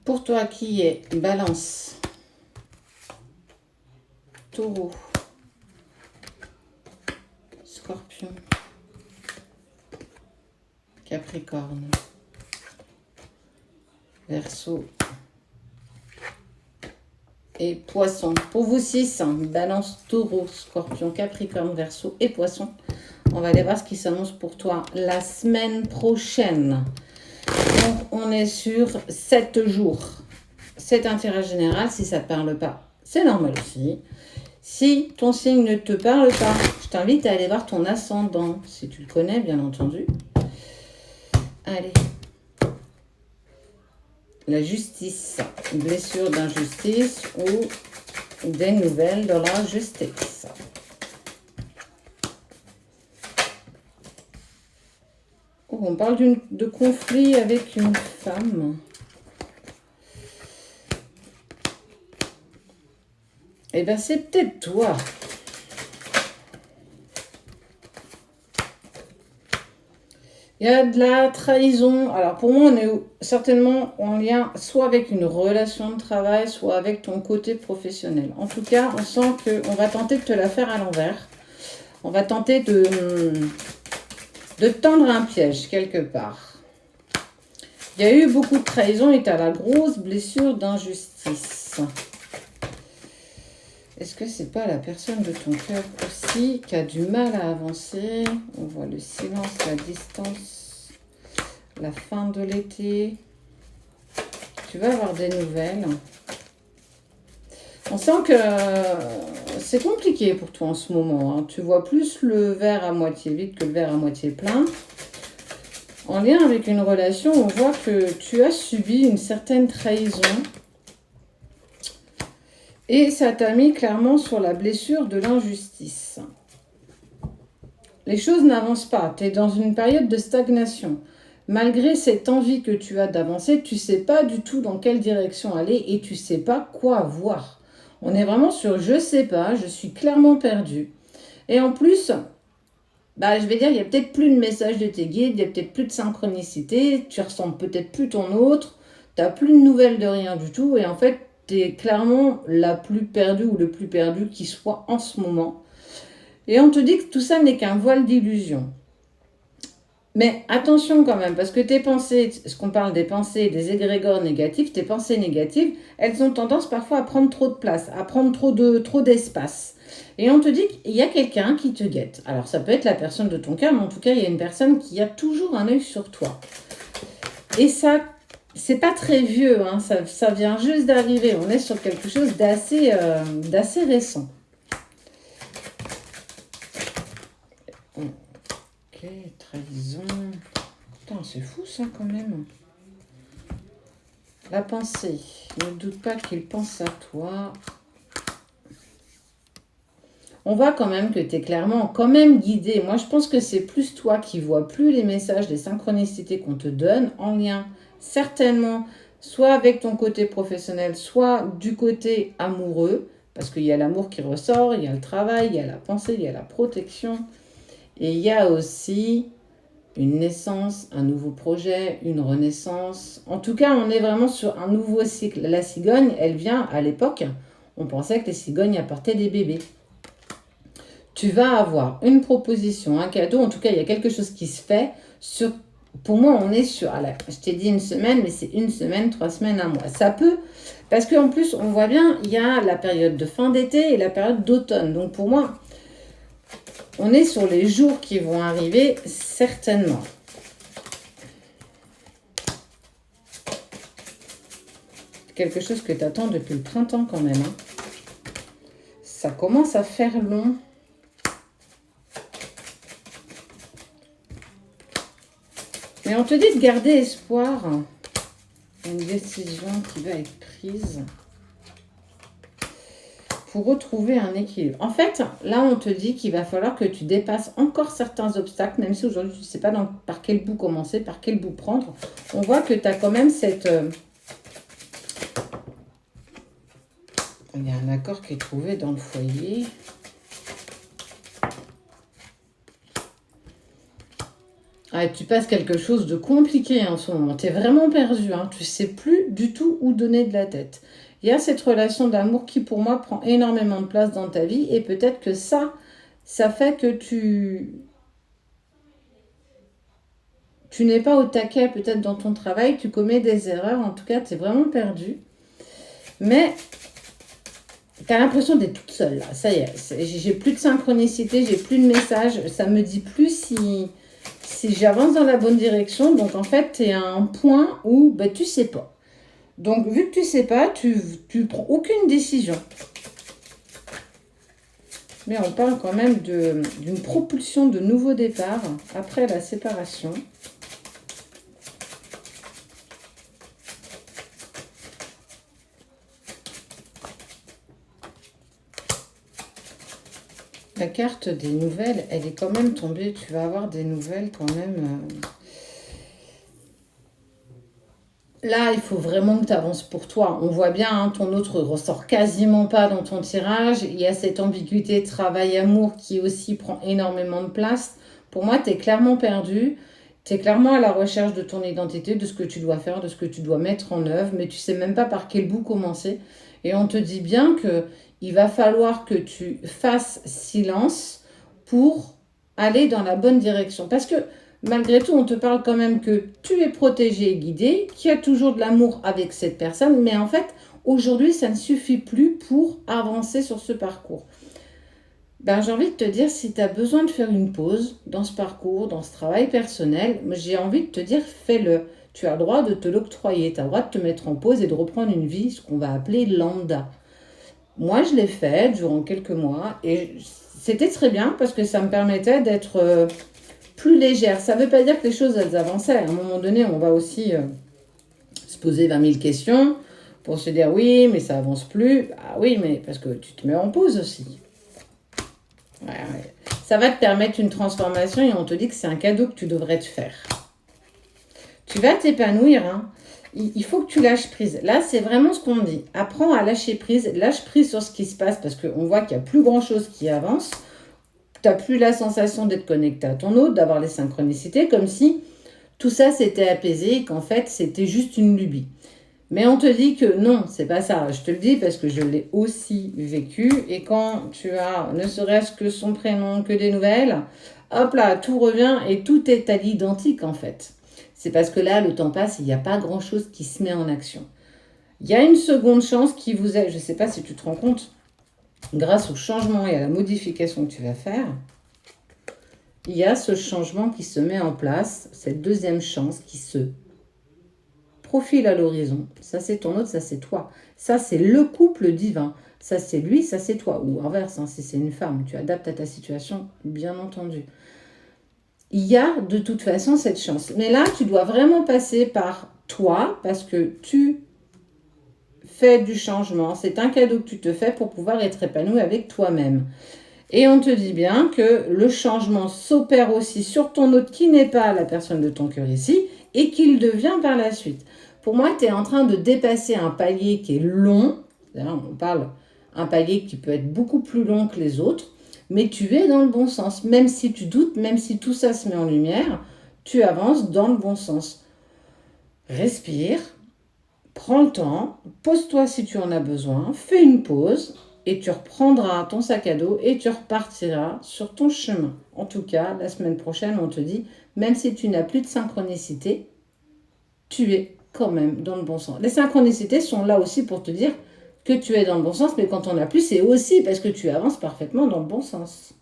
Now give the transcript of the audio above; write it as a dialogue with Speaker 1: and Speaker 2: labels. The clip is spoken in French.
Speaker 1: Pour toi qui est Balance, Taureau, Scorpion, Capricorne, Verseau et Poisson. Pour vous 6, Balance, Taureau, Scorpion, Capricorne, Verseau et Poisson. On va aller voir ce qui s'annonce pour toi la semaine prochaine. Donc, on est sur 7 jours. C'est un tirage général. Si ça ne te parle pas, c'est normal aussi. Si ton signe ne te parle pas, je t'invite à aller voir ton ascendant, si tu le connais, bien entendu. Allez. La justice. Blessure d'injustice ou des nouvelles dans la justice. Oh, on parle de conflit avec une femme. Eh bien, c'est peut-être toi. Il y a de la trahison. Alors, pour moi, on est certainement en lien soit avec une relation de travail, soit avec ton côté professionnel. En tout cas, on sent qu'on va tenter de te la faire à l'envers. On va tenter de tendre un piège quelque part. Il y a eu beaucoup de trahison et tu as la grosse blessure d'injustice. Est-ce que c'est pas la personne de ton cœur aussi qui a du mal à avancer? On voit le silence, la distance, la fin de l'été. Tu vas avoir des nouvelles. On sent que c'est compliqué pour toi en ce moment. Hein. Tu vois plus le verre à moitié vide que le verre à moitié plein. En lien avec une relation, on voit que tu as subi une certaine trahison. Et ça t'a mis clairement sur la blessure de l'injustice. Les choses n'avancent pas. Tu es dans une période de stagnation. Malgré cette envie que tu as d'avancer, tu ne sais pas du tout dans quelle direction aller et tu ne sais pas quoi voir. On est vraiment sur je ne sais pas, je suis clairement perdue. Et en plus, je vais dire, il n'y a peut-être plus de message de tes guides, il n'y a peut-être plus de synchronicité, tu ressens peut-être plus ton autre, tu n'as plus de nouvelles de rien du tout et en fait, tu es clairement la plus perdue ou le plus perdu qui soit en ce moment. Et on te dit que tout ça n'est qu'un voile d'illusion. Mais attention quand même, parce que tes pensées, ce qu'on parle des pensées, des égrégores négatifs, tes pensées négatives, elles ont tendance parfois à prendre trop de place, à prendre trop d'espace. Et on te dit qu'il y a quelqu'un qui te guette. Alors ça peut être la personne de ton cœur, mais en tout cas, il y a une personne qui a toujours un œil sur toi. Et ça, c'est pas très vieux, hein, ça vient juste d'arriver. On est sur quelque chose d'assez récent. Ok, trahison. Putain, c'est fou ça quand même. La pensée. Ne doute pas qu'il pense à toi. On voit quand même que tu es clairement quand même guidé. Moi, je pense que c'est plus toi qui vois plus les messages, les synchronicités qu'on te donne en lien, certainement, soit avec ton côté professionnel, soit du côté amoureux, parce qu'il y a l'amour qui ressort, il y a le travail, il y a la pensée, il y a la protection. Et il y a aussi une naissance, un nouveau projet, une renaissance. En tout cas, on est vraiment sur un nouveau cycle. La cigogne, elle vient à l'époque, on pensait que les cigognes apportaient des bébés. Tu vas avoir une proposition, un cadeau, en tout cas, il y a quelque chose qui se fait. Pour moi, on est sur, je t'ai dit une semaine, mais c'est une semaine, 3 semaines, un mois. Ça peut, parce qu'en plus, on voit bien, il y a la période de fin d'été et la période d'automne. Donc pour moi, on est sur les jours qui vont arriver, certainement. Quelque chose que tu attends depuis le printemps quand même. Hein. Ça commence à faire long. Mais on te dit de garder espoir. Une décision qui va être prise pour retrouver un équilibre. En fait, là, on te dit qu'il va falloir que tu dépasses encore certains obstacles, même si aujourd'hui, tu ne sais pas par quel bout commencer, par quel bout prendre. On voit que tu as quand même cette... Il y a un accord qui est trouvé dans le foyer. Ah, tu passes quelque chose de compliqué en ce moment. Tu es vraiment perdu. Hein. Tu sais plus du tout où donner de la tête. Il y a cette relation d'amour qui, pour moi, prend énormément de place dans ta vie. Et peut-être que ça fait que tu n'es pas au taquet peut-être dans ton travail. Tu commets des erreurs. En tout cas, tu es vraiment perdu. Mais tu as l'impression d'être toute seule là. Ça y est. J'ai plus de synchronicité. J'ai plus de messages. Ça me dit plus si j'avance dans la bonne direction. Donc en fait, tu es à un point où tu sais pas. Donc vu que tu sais pas, tu prends aucune décision. Mais on parle quand même d'une propulsion de nouveau départ après la séparation. La carte des nouvelles, elle est quand même tombée. Tu vas avoir des nouvelles quand même. Là, il faut vraiment que tu avances pour toi. On voit bien, hein, ton autre ressort quasiment pas dans ton tirage. Il y a cette ambiguïté travail-amour qui aussi prend énormément de place. Pour moi, tu es clairement perdu. Tu es clairement à la recherche de ton identité, de ce que tu dois faire, de ce que tu dois mettre en œuvre, mais tu sais même pas par quel bout commencer. Et on te dit bien que il va falloir que tu fasses silence pour aller dans la bonne direction. Parce que malgré tout, on te parle quand même que tu es protégé et guidé, qu'il y a toujours de l'amour avec cette personne, mais en fait, aujourd'hui, ça ne suffit plus pour avancer sur ce parcours. J'ai envie de te dire, si tu as besoin de faire une pause dans ce parcours, dans ce travail personnel, j'ai envie de te dire, fais-le. Tu as le droit de te l'octroyer, tu as le droit de te mettre en pause et de reprendre une vie, ce qu'on va appeler lambda. Moi, je l'ai fait durant quelques mois et c'était très bien parce que ça me permettait d'être plus légère. Ça ne veut pas dire que les choses, elles avançaient. À un moment donné, on va aussi se poser 20 000 questions pour se dire oui, mais ça avance plus. Ah oui, mais parce que tu te mets en pause aussi. Ouais. Ça va te permettre une transformation et on te dit que c'est un cadeau que tu devrais te faire. Tu vas t'épanouir, hein. Il faut que tu lâches prise. Là, c'est vraiment ce qu'on dit. Apprends à lâcher prise. Lâche prise sur ce qui se passe parce qu'on voit qu'il n'y a plus grand-chose qui avance. Tu n'as plus la sensation d'être connecté à ton autre, d'avoir les synchronicités, comme si tout ça s'était apaisé et qu'en fait, c'était juste une lubie. Mais on te dit que non, c'est pas ça. Je te le dis parce que je l'ai aussi vécu. Et quand tu as ne serait-ce que son prénom, que des nouvelles, hop là, tout revient et tout est à l'identique en fait. C'est parce que là, le temps passe, il n'y a pas grand-chose qui se met en action. Il y a une seconde chance qui vous est, je ne sais pas si tu te rends compte, grâce au changement et à la modification que tu vas faire, il y a ce changement qui se met en place, cette deuxième chance qui se profile à l'horizon. Ça, c'est ton autre, ça, c'est toi. Ça, c'est le couple divin. Ça, c'est lui, ça, c'est toi. Ou inverse, hein, si c'est une femme, tu adaptes à ta situation, bien entendu. Il y a de toute façon cette chance. Mais là, tu dois vraiment passer par toi parce que tu fais du changement. C'est un cadeau que tu te fais pour pouvoir être épanoui avec toi-même. Et on te dit bien que le changement s'opère aussi sur ton autre qui n'est pas la personne de ton cœur ici et qu'il devient par la suite. Pour moi, tu es en train de dépasser un palier qui est long. On parle un palier qui peut être beaucoup plus long que les autres. Mais tu es dans le bon sens. Même si tu doutes, même si tout ça se met en lumière, tu avances dans le bon sens. Respire, prends le temps, pose-toi si tu en as besoin, fais une pause et tu reprendras ton sac à dos et tu repartiras sur ton chemin. En tout cas, la semaine prochaine, on te dit, même si tu n'as plus de synchronicité, tu es quand même dans le bon sens. Les synchronicités sont là aussi pour te dire que tu es dans le bon sens, mais quand on n'a plus, c'est aussi parce que tu avances parfaitement dans le bon sens.